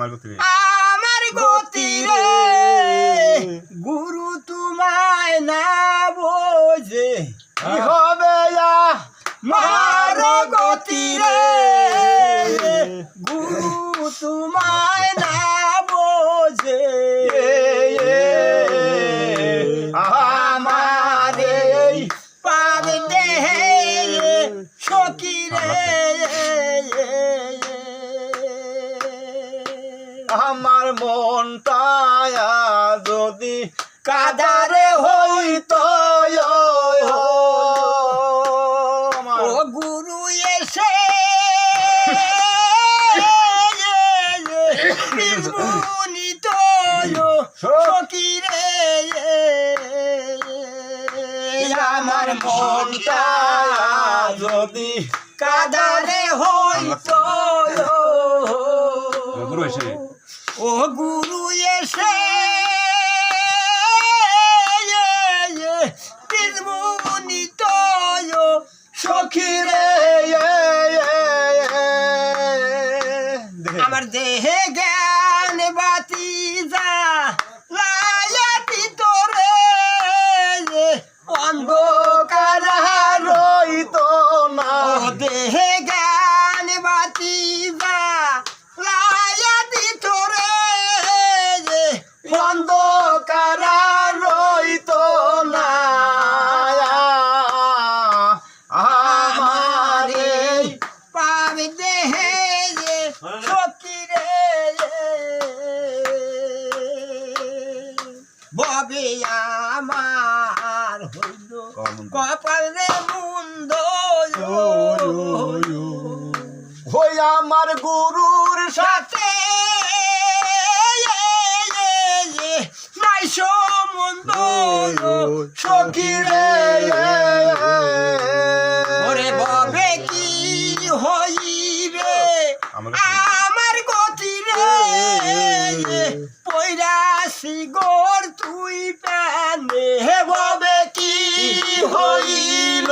আমার গতি রে গুরু তোমায় না বোঝে কি হবে মার গতি রে গুরু তোমায় না বোঝে আমারে পাব দেহে সখী রে আমার মনটা যদি কাদারে হইতো ও গুরু এসে নিত সখী রে আমার মনটা যদি কাদারে হইতো গুরু এসে ও গুরু এসে নিত সখী রে আমার দেহে জ্ঞান বাতি যা লায়াতি তোরে অন্ধকার রইতো না ও দেহে জ্ঞান বাতি যা লায়াতি তোরে অন্ধকার রইতো না আমারে পাবে দেহে সখী রে ববে আমার হইল কপাল রে মুন্দ হই আমার গুরুর সাথে নাই সম্বন্ধ সখী রে ওরে ববে কি হইবে আমার গতি রে পৈরাসি গোর তুই প্যানে হে ববে কি হইল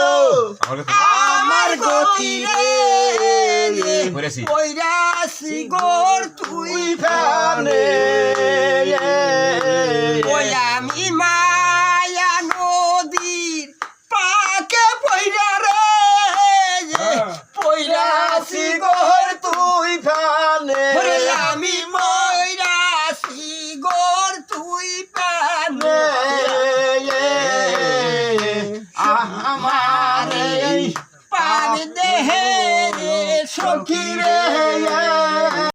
আমার গতি রে পৈরাসি গোর তুই প্যানে ওই আমি